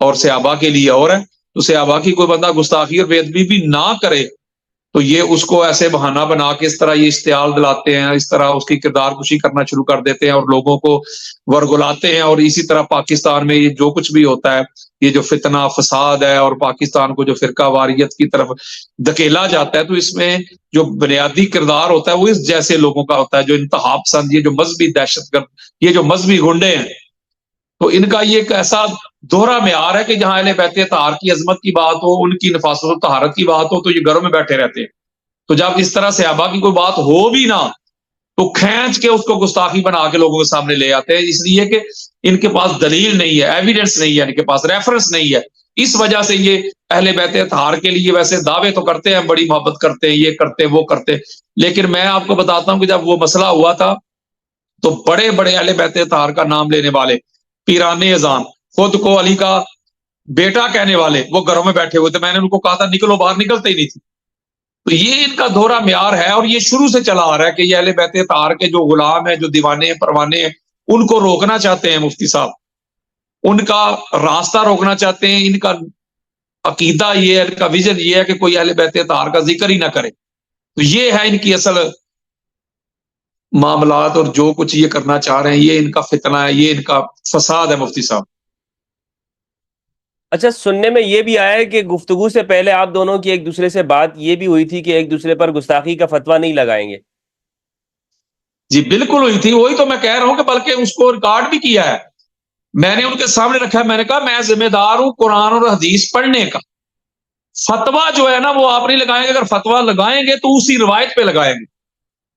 اور صحابہ کے لیے اور ہے. تو صحابہ کی کوئی بندہ گستاخی اور بے ادبی بھی نہ کرے تو یہ اس کو ایسے بہانہ بنا کے اس طرح یہ اشتعال دلاتے ہیں, اس طرح اس کی کردار کشی کرنا شروع کر دیتے ہیں اور لوگوں کو ورگلاتے ہیں. اور اسی طرح پاکستان میں یہ جو کچھ بھی ہوتا ہے, یہ جو فتنہ فساد ہے اور پاکستان کو جو فرقہ واریت کی طرف دھکیلا جاتا ہے, تو اس میں جو بنیادی کردار ہوتا ہے وہ اس جیسے لوگوں کا ہوتا ہے جو انتہا پسند, یہ جو مذہبی دہشت گرد, یہ جو مذہبی گنڈے ہیں. تو ان کا یہ ایک ایسا دوہرا معیار ہے کہ جہاں اہل بیت اطہار کی عظمت کی بات ہو, ان کی نفاست و طہارت کی بات ہو, تو یہ گھروں میں بیٹھے رہتے ہیں. تو جب اس طرح صحابہ کی کوئی بات ہو بھی نہ تو کھینچ کے اس کو گستاخی بنا کے لوگوں کے سامنے لے آتے ہیں, اس لیے کہ ان کے پاس دلیل نہیں ہے, ایویڈنس نہیں ہے, ان کے پاس ریفرنس نہیں ہے. اس وجہ سے یہ اہل بیت اطہار کے لیے ویسے دعوے تو کرتے ہیں, بڑی محبت کرتے ہیں, یہ کرتے وہ کرتے, لیکن میں آپ کو بتاتا ہوں کہ جب وہ مسئلہ ہوا تھا تو بڑے بڑے اہل بیت اطہار کا نام لینے والے پیران اذان, خود کو علی کا بیٹا کہنے والے, وہ گھروں میں بیٹھے ہوئے تھے. میں نے ان کو کہا تھا نکلو باہر, نکلتے ہی نہیں تھے. تو یہ ان کا دوہرا معیار ہے اور یہ شروع سے چلا آ رہا ہے کہ یہ اہل بیت اطہار کے جو غلام ہیں, جو دیوانے ہیں, پروانے ہیں, ان کو روکنا چاہتے ہیں مفتی صاحب, ان کا راستہ روکنا چاہتے ہیں. ان کا عقیدہ یہ ہے, ان کا ویژن یہ ہے کہ کوئی اہل بیت اطہار کا ذکر ہی نہ کرے. تو یہ ہے ان کی اصل معاملات, اور جو کچھ یہ کرنا چاہ رہے ہیں یہ ان کا فتنہ ہے, یہ ان کا فساد ہے مفتی صاحب. اچھا, سننے میں یہ بھی آیا ہے کہ گفتگو سے پہلے آپ دونوں کی ایک دوسرے سے بات یہ بھی ہوئی تھی کہ ایک دوسرے پر گستاخی کا فتویٰ نہیں لگائیں گے. جی بالکل ہوئی تھی, وہی تو میں کہہ رہا ہوں کہ بلکہ اس کو ریکارڈ بھی کیا ہے, میں نے ان کے سامنے رکھا ہے. میں نے کہا میں ذمہ دار ہوں قرآن اور حدیث پڑھنے کا, فتویٰ جو ہے نا وہ آپ نہیں لگائیں گے. اگر فتویٰ لگائیں گے تو اسی روایت پہ لگائیں گے.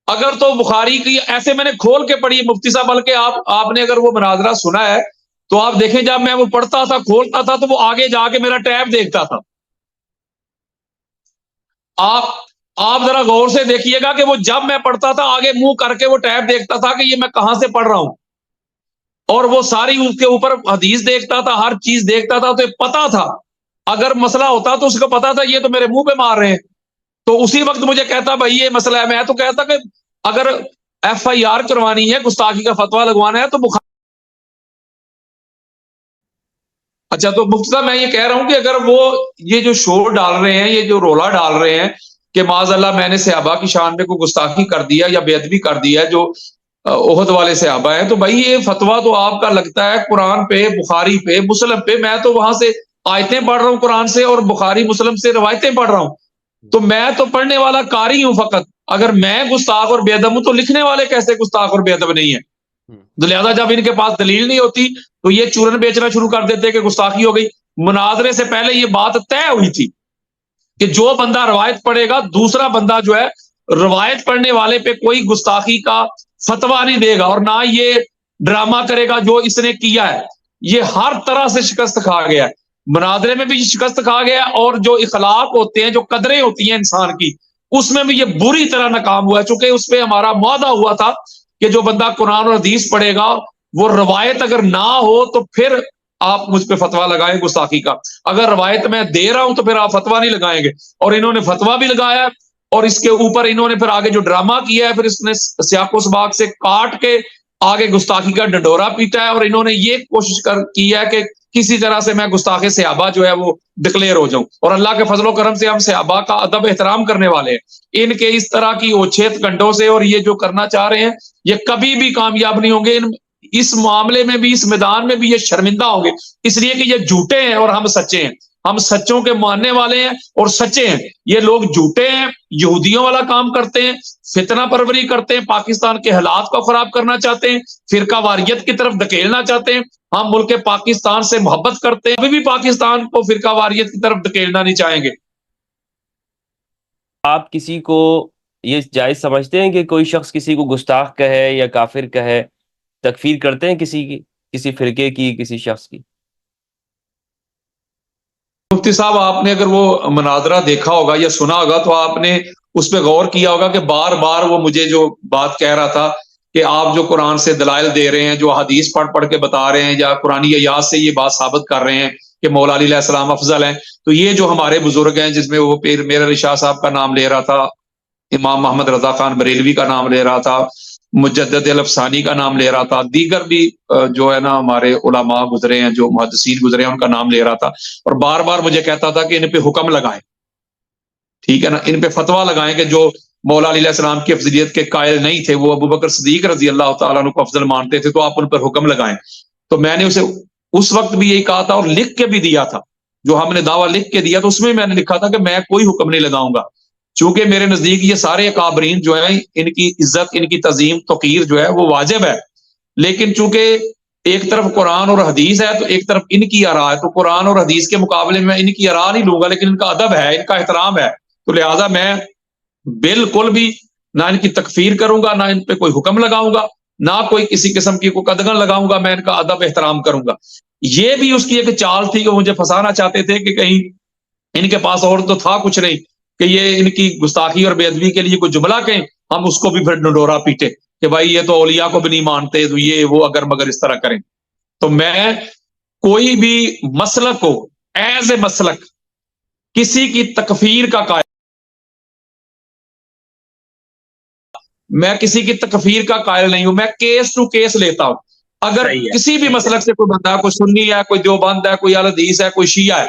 اگر تو بخاری کی ایسے میں نے کھول کے پڑھی مفتی صاحب, بلکہ آپ نے اگر وہ مناظرہ سنا ہے تو آپ دیکھیں جب میں وہ پڑھتا تھا کھولتا تھا تو وہ آگے جا کے میرا ٹیب دیکھتا تھا. آپ ذرا غور سے دیکھیے گا کہ وہ جب میں پڑھتا تھا آگے منہ کر کے وہ ٹیب دیکھتا تھا کہ یہ میں کہاں سے پڑھ رہا ہوں, اور وہ ساری اس کے اوپر حدیث دیکھتا تھا, ہر چیز دیکھتا تھا. تو پتا تھا اگر مسئلہ ہوتا تو اس کو پتا تھا یہ تو میرے منہ پہ مار رہے ہیں, تو اسی وقت مجھے کہتا بھائی یہ مسئلہ ہے. میں تو کہتا کہ اگر ایف آئی آر کروانی ہے, گستاخی کا فتویٰ لگوانا ہے تو بخاری. اچھا, تو مفتی صاحب میں یہ کہہ رہا ہوں کہ اگر وہ یہ جو شور ڈال رہے ہیں, یہ جو رولا ڈال رہے ہیں کہ معاذ اللہ میں نے صحابہ کی شان میں کوئی گستاخی کر دیا یا بے ادبی کر دیا جو احد والے صحابہ ہیں, تو بھائی یہ فتویٰ تو آپ کا لگتا ہے قرآن پہ, بخاری پہ, مسلم پہ. میں تو وہاں سے آیتیں پڑھ رہا ہوں قرآن سے اور بخاری مسلم سے روایتیں پڑھ رہا ہوں. تو میں تو پڑھنے والا قاری ہوں فقط. اگر میں گستاخ اور بے ادب ہوں تو لکھنے والے کیسے گستاخ اور بے ادب نہیں ہیں؟ تو لہذا جب ان کے پاس دلیل نہیں ہوتی تو یہ چورن بیچنا شروع کر دیتے کہ گستاخی ہو گئی. مناظرے سے پہلے یہ بات طے ہوئی تھی کہ جو بندہ روایت پڑھے گا دوسرا بندہ جو ہے روایت پڑھنے والے پہ کوئی گستاخی کا فتویٰ نہیں دے گا, اور نہ یہ ڈرامہ کرے گا جو اس نے کیا ہے. یہ ہر طرح سے شکست کھا گیا ہے, مناظرے میں بھی شکست کھا گیا, اور جو اخلاق ہوتے ہیں, جو قدریں ہوتی ہیں انسان کی, اس میں بھی یہ بری طرح ناکام ہوا ہے. چونکہ اس پہ ہمارا معاہدہ ہوا تھا کہ جو بندہ قرآن اور حدیث پڑھے گا وہ روایت اگر نہ ہو تو پھر آپ مجھ پہ فتویٰ لگائیں گستاخی کا. اگر روایت میں دے رہا ہوں تو پھر آپ فتویٰ نہیں لگائیں گے. اور انہوں نے فتویٰ بھی لگایا, اور اس کے اوپر انہوں نے پھر آگے جو ڈرامہ کیا ہے, پھر اس نے سیاق و سباق سے کاٹ کے آگے گستاخی کا ڈنڈورا پیٹا ہے. اور انہوں نے یہ کوشش کی ہے کہ کسی طرح سے میں گستاخ صحابہ جو ہے وہ ڈکلیئر ہو جاؤں. اور اللہ کے فضل و کرم سے ہم صحابہ کا ادب احترام کرنے والے ہیں. ان کے اس طرح کی اوچھیت گنڈوں سے اور یہ جو کرنا چاہ رہے ہیں یہ کبھی بھی کامیاب نہیں ہوں گے. اس معاملے میں بھی, اس میدان میں بھی یہ شرمندہ ہوں گے, اس لیے کہ یہ جھوٹے ہیں اور ہم سچے ہیں. ہم سچوں کے ماننے والے ہیں اور سچے ہیں. یہ لوگ جھوٹے ہیں, یہودیوں والا کام کرتے ہیں, فتنہ پروری کرتے ہیں, پاکستان کے حالات کو خراب کرنا چاہتے ہیں, فرقہ واریت کی طرف دھکیلنا چاہتے ہیں. ہم ملک پاکستان سے محبت کرتے ہیں, ابھی بھی پاکستان کو فرقہ واریت کی طرف دھکیلنا نہیں چاہیں گے. آپ کسی کو یہ جائز سمجھتے ہیں کہ کوئی شخص کسی کو گستاخ کہے یا کافر کہے, تکفیر کرتے ہیں کسی کی, کسی فرقے کی, کسی شخص کی؟ مفتی صاحب آپ نے اگر وہ مناظرہ دیکھا ہوگا یا سنا ہوگا تو آپ نے اس پہ غور کیا ہوگا کہ بار بار وہ مجھے جو بات کہہ رہا تھا کہ آپ جو قرآن سے دلائل دے رہے ہیں, جو حدیث پڑھ کے بتا رہے ہیں, یا قرآنی آیات سے یہ بات ثابت کر رہے ہیں کہ مولا علی علیہ السلام افضل ہیں, تو یہ جو ہمارے بزرگ ہیں, جس میں وہ پیر میرا علی شاہ صاحب کا نام لے رہا تھا, امام محمد رضا خان بریلوی کا نام لے رہا تھا, مجدد الافسانی کا نام لے رہا تھا، دیگر بھی جو ہے نا ہمارے علماء گزرے ہیں، جو محدثین گزرے ہیں، ان کا نام لے رہا تھا، اور بار بار مجھے کہتا تھا کہ ان پہ حکم لگائیں، ٹھیک ہے نا، ان پہ فتویٰ لگائیں کہ جو مولا علیہ السلام کی افضلیت کے قائل نہیں تھے، وہ ابو بکر صدیق رضی اللہ تعالیٰ عنہ کو افضل مانتے تھے، تو آپ ان پر حکم لگائیں۔ تو میں نے اسے اس وقت بھی یہی کہا تھا اور لکھ کے بھی دیا تھا، جو ہم نے دعویٰ لکھ کے دیا تو اس میں نے لکھا تھا کہ میں کوئی حکم نہیں لگاؤں گا، چونکہ میرے نزدیک یہ سارے اکابرین جو ہیں، ان کی عزت، ان کی تعظیم توقیر جو ہے وہ واجب ہے، لیکن چونکہ ایک طرف قرآن اور حدیث ہے تو ایک طرف ان کی آراء ہے، تو قرآن اور حدیث کے مقابلے میں ان کی آراء نہیں لوں گا، لیکن ان کا ادب ہے، ان کا احترام ہے، تو لہٰذا میں بالکل بھی نہ ان کی تکفیر کروں گا، نہ ان پہ کوئی حکم لگاؤں گا، نہ کوئی کسی قسم کی کوئی قدغن لگاؤں گا، میں ان کا ادب احترام کروں گا۔ یہ بھی اس کی ایک چال تھی کہ مجھے پھنسانا چاہتے تھے کہ کہیں ان کے پاس اور تو تھا کچھ نہیں کہ یہ ان کی گستاخی اور بے ادبی کے لیے کوئی جملہ کہیں، ہم اس کو بھی پھر ڈنڈورا پیٹے کہ بھائی یہ تو اولیاء کو بھی نہیں مانتے، تو یہ وہ اگر مگر اس طرح کریں۔ تو میں کوئی بھی مسلک کو ایز اے مسلک کسی کی تکفیر کا قائل، میں کسی کی تکفیر کا قائل نہیں ہوں، میں کیس ٹو کیس لیتا ہوں۔ اگر کسی بھی مسلک سے کوئی بندہ ہے، کوئی سنی ہے، کوئی دیوبند ہے، کوئی اہل حدیث ہے، کوئی شیعہ ہے،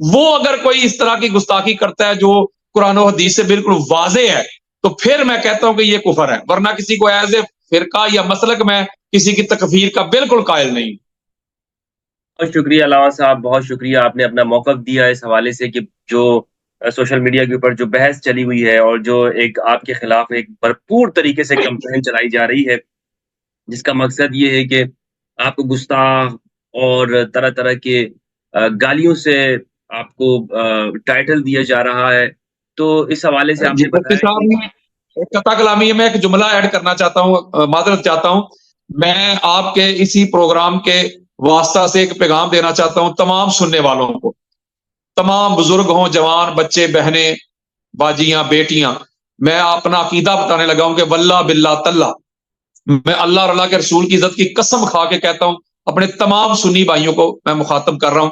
وہ اگر کوئی اس طرح کی گستاخی کرتا ہے جو قرآن و حدیث سے بالکل واضح ہے، تو پھر میں کہتا ہوں کہ یہ کفر ہے، ورنہ کسی کو ایز اے فرقہ یا مسلک میں کسی کی تکفیر کا بالکل قائل نہیں۔ بہت شکریہ علامہ صاحب، بہت شکریہ، آپ نے اپنا موقف دیا اس حوالے سے کہ جو سوشل میڈیا کے اوپر جو بحث چلی ہوئی ہے اور جو ایک آپ کے خلاف ایک بھرپور طریقے سے کمپین چلائی جا رہی ہے، جس کا مقصد یہ ہے کہ آپ کو گستاخ اور طرح طرح کے گالیوں سے آپ کو ٹائٹل دیا جا رہا ہے، تو اس حوالے سے آپ نے بتایا ایک قطع کلامی میں ایک جملہ ایڈ کرنا چاہتا ہوں، معذرت چاہتا ہوں، میں آپ کے اسی پروگرام کے واسطہ سے ایک پیغام دینا چاہتا ہوں تمام سننے والوں کو، تمام بزرگ ہوں، جوان، بچے، بہنیں، باجیاں، بیٹیاں، میں اپنا عقیدہ بتانے لگا ہوں کہ واللہ باللہ تاللہ، میں اللہ اور اللہ کے رسول کی عزت کی قسم کھا کے کہتا ہوں، اپنے تمام سنی بھائیوں کو میں مخاطب کر رہا ہوں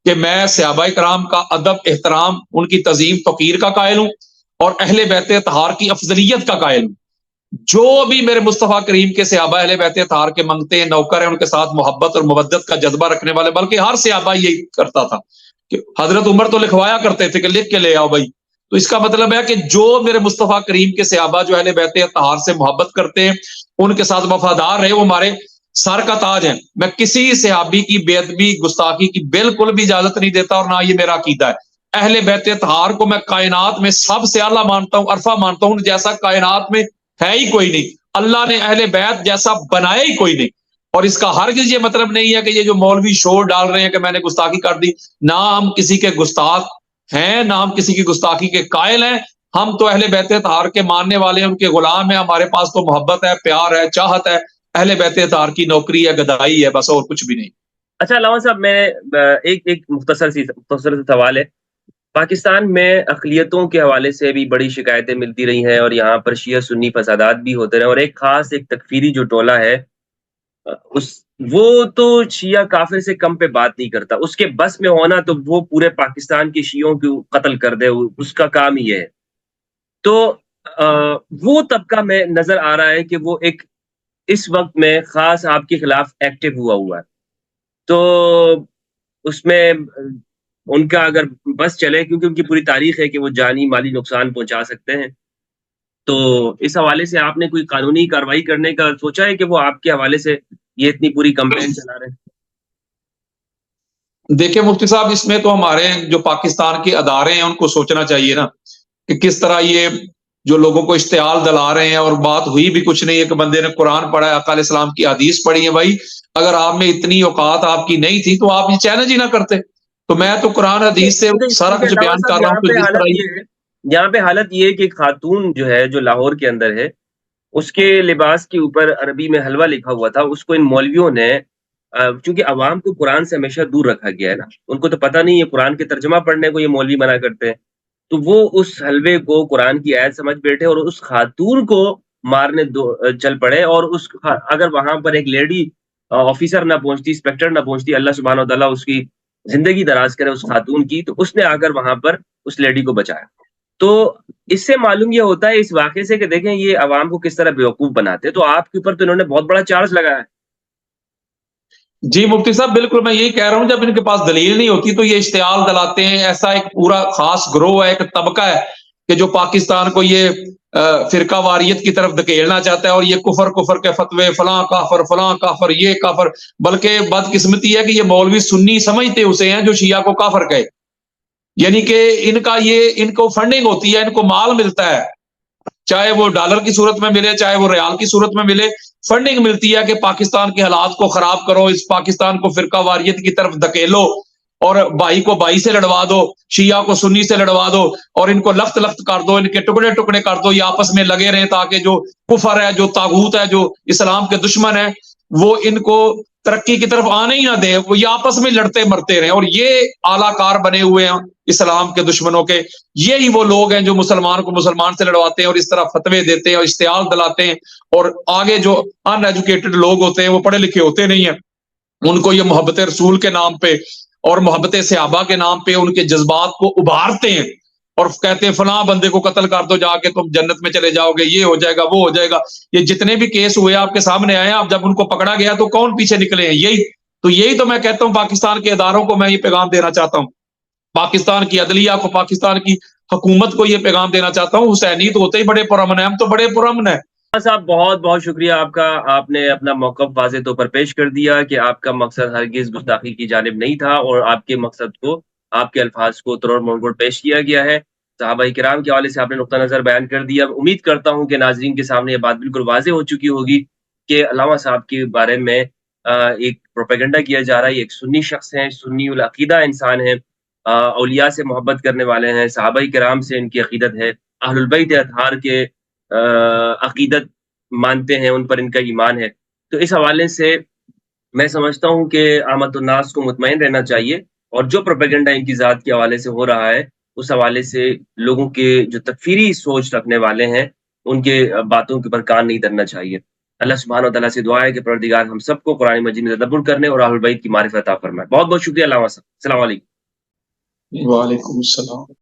کہ میں صحابہ کرام کا ادب، احترام، ان کی تعظیم توقیر کا قائل ہوں، اور اہل بیت اطہار کی افضلیت کا قائل ہوں۔ جو بھی میرے مصطفیٰ کریم کے صحابہ اہل بیت اطہار کے منگتے ہیں، نوکر ہیں، ان کے ساتھ محبت اور مودت کا جذبہ رکھنے والے، بلکہ ہر صحابہ یہی کرتا تھا کہ حضرت عمر تو لکھوایا کرتے تھے کہ لکھ کے لے آؤ بھائی، تو اس کا مطلب ہے کہ جو میرے مصطفیٰ کریم کے صحابہ جو اہل بیت اطہار سے محبت کرتے ہیں، ان کے ساتھ وفادار رہے، وہ ہمارے سر کا تاج ہیں۔ میں کسی صحابی کی بے ادبی، گستاخی کی بالکل بھی اجازت نہیں دیتا، اور نہ یہ میرا عقیدہ ہے۔ اہل بیت اطہار کو میں کائنات میں سب سے اعلیٰ مانتا ہوں، عرفہ مانتا ہوں، جیسا کائنات میں ہے ہی کوئی نہیں، اللہ نے اہل بیت جیسا بنایا ہی کوئی نہیں۔ اور اس کا ہرگز یہ مطلب نہیں ہے کہ یہ جو مولوی شور ڈال رہے ہیں کہ میں نے گستاخی کر دی، نہ ہم کسی کے گستاخ ہیں، نہ ہم کسی کی گستاخی کے قائل ہیں، ہم تو اہل بیت اطہار کے ماننے والے ہیں، ان کے غلام ہیں، ہمارے پاس تو محبت ہے، پیار ہے، چاہت ہے، اہل بیت اطہار کی نوکری ہے، گدائی ہے، بس اور کچھ بھی نہیں۔ اچھا علامہ صاحب، میں ایک مختصر سے سوال ہے، پاکستان میں اقلیتوں کے حوالے سے بھی بڑی شکایتیں ملتی رہی ہیں، اور یہاں پر شیعہ سنی فسادات بھی ہوتے رہے، اور ایک خاص ایک تکفیری جو ٹولہ ہے، وہ تو شیعہ کافر سے کم پہ بات نہیں کرتا، اس کے بس میں ہونا تو وہ پورے پاکستان کے شیعوں کو قتل کر دے، اس کا کام ہی ہے۔ تو وہ طبقہ میں نظر آ رہا ہے کہ وہ ایک اس وقت میں خاص آپ کے خلاف ایکٹیو ہوا ہے، تو اس میں ان کا اگر بس چلے، کیونکہ ان کی پوری تاریخ ہے کہ وہ جانی مالی نقصان پہنچا سکتے ہیں، تو اس حوالے سے آپ نے کوئی قانونی کارروائی کرنے کا سوچا ہے کہ وہ آپ کے حوالے سے یہ اتنی پوری کمپین چلا رہے ہیں؟ دیکھیں مفتی صاحب، اس میں تو ہمارے جو پاکستان کے ادارے ہیں ان کو سوچنا چاہیے نا کہ کس طرح یہ جو لوگوں کو اشتعال دلا رہے ہیں، اور بات ہوئی بھی کچھ نہیں ہے کہ بندے نے قرآن پڑھا ہے، آقا علیہ السلام کی حدیث پڑھی ہے۔ بھائی اگر آپ میں اتنی اوقات آپ کی نہیں تھی تو آپ یہ چیلنج ہی نہ کرتے، تو میں تو قرآن حدیث سے سارا کچھ بیان کر رہا ہوں کہ جس طرح یہاں پہ حالت یہ ہے کہ ایک خاتون جو ہے جو لاہور کے اندر ہے، اس کے لباس کے اوپر عربی میں حلوہ لکھا ہوا تھا، اس کو ان مولویوں نے، چونکہ عوام کو قرآن سے ہمیشہ دور رکھا گیا ہے نا، ان کو تو پتہ نہیں ہے قرآن کے ترجمہ پڑھنے کو یہ مولوی منع کرتے ہیں، تو وہ اس حلوے کو قرآن کی آیت سمجھ بیٹھے اور اس خاتون کو مارنے چل پڑے، اور اس اگر وہاں پر ایک لیڈی آفیسر نہ پہنچتی، انسپیکٹر نہ پہنچتی، اللہ سبحانہ وتعالیٰ اس کی زندگی دراز کرے اس خاتون کی، تو اس نے آ کر وہاں پر اس لیڈی کو بچایا۔ تو اس سے معلوم یہ ہوتا ہے اس واقعے سے کہ دیکھیں یہ عوام کو کس طرح بیوقوف بناتے ہیں. تو آپ کے اوپر تو انہوں نے بہت بڑا چارج لگایا ہے. جی مفتی صاحب بالکل میں یہی کہہ رہا ہوں، جب ان کے پاس دلیل نہیں ہوتی تو یہ اشتعال دلاتے ہیں. ایسا ایک پورا خاص گروہ ہے، ایک طبقہ ہے کہ جو پاکستان کو یہ فرقہ واریت کی طرف دھکیلنا چاہتا ہے، اور یہ کفر کفر کے فتوے، فلاں کافر یہ کافر. بلکہ بدقسمتی ہے کہ یہ مولوی سنی سمجھتے اسے ہیں جو شیعہ کو کافر کہے. یعنی کہ ان کو فنڈنگ ہوتی ہے، ان کو مال ملتا ہے، چاہے وہ ڈالر کی صورت میں ملے چاہے وہ ریال کی صورت میں ملے. فنڈنگ ملتی ہے کہ پاکستان کے حالات کو خراب کرو، اس پاکستان کو فرقہ واریت کی طرف دھکیلو، اور بھائی کو بھائی سے لڑوا دو، شیعہ کو سنی سے لڑوا دو، اور ان کو لخت لخت کر دو، ان کے ٹکڑے ٹکڑے کر دو، یہ آپس میں لگے رہیں تاکہ جو کفر ہے، جو طاغوت ہے، جو اسلام کے دشمن ہیں، وہ ان کو ترقی کی طرف آنے ہی نہ دیں، وہ یہ آپس میں لڑتے مرتے رہیں. اور یہ اعلی کار بنے ہوئے ہیں اسلام کے دشمنوں کے. یہی وہ لوگ ہیں جو مسلمان کو مسلمان سے لڑواتے ہیں اور اس طرح فتوے دیتے ہیں اور اشتعال دلاتے ہیں. اور آگے جو ان ایجوکیٹڈ لوگ ہوتے ہیں، وہ پڑھے لکھے ہوتے نہیں ہیں، ان کو یہ محبت رسول کے نام پہ اور محبت صحابہ کے نام پہ ان کے جذبات کو ابھارتے ہیں اور کہتے ہیں فلاں بندے کو قتل کر دو، جا کے تم جنت میں چلے جاؤ گے، یہ ہو جائے گا وہ ہو جائے گا. یہ جتنے بھی کیس ہوئے آپ کے سامنے آئے ہیں، اب جب ان کو پکڑا گیا تو کون پیچھے نکلے ہیں؟ یہی تو میں کہتا ہوں پاکستان کے اداروں کو میں یہ پیغام دینا چاہتا ہوں، پاکستان کی عدلیہ کو، پاکستان کی حکومت کو یہ پیغام دینا چاہتا ہوں. حسینی تو ہوتے ہی بڑے پرامن ہیں، ہم تو بڑے پرامن ہیں. صاحب بہت بہت شکریہ آپ کا. آپ نے اپنا موقف واضح طور پر پیش کر دیا کہ آپ کا مقصد ہرگز گستاخی کی جانب نہیں تھا، اور آپ کے مقصد کو، آپ کے الفاظ کو تروڑ موڑ پیش کیا گیا ہے. صحابہ کرام کے حوالے سے آپ نے نقطہ نظر بیان کر دیا. امید کرتا ہوں کہ ناظرین کے سامنے یہ بات بالکل واضح ہو چکی ہوگی کہ علامہ صاحب کے بارے میں ایک پروپیگنڈا کیا جا رہا ہے. یہ ایک سنی شخص ہیں، سنی العقیدہ انسان ہیں، اولیاء سے محبت کرنے والے ہیں، صحابہ کرام سے ان کی عقیدت ہے، اہل البیت اطہار کے عقیدت مانتے ہیں، ان پر ان کا ایمان ہے. تو اس حوالے سے میں سمجھتا ہوں کہ عامت الناس کو مطمئن رہنا چاہیے، اور جو پروپیگنڈا ان کی ذات کے حوالے سے ہو رہا ہے اس حوالے سے لوگوں کے جو تکفیری سوچ رکھنے والے ہیں ان کے باتوں کے پر کان نہیں دھرنا چاہیے. اللہ سبحانہ و تعالیٰ سے دعا ہے کہ پروردگار ہم سب کو قرآن مجید میں تدبر کرنے اور اہل البیت کی معرفت عطا فرمائے. بہت بہت شکریہ علامہ صاحب. السلام علیکم. وعلیکم السلام.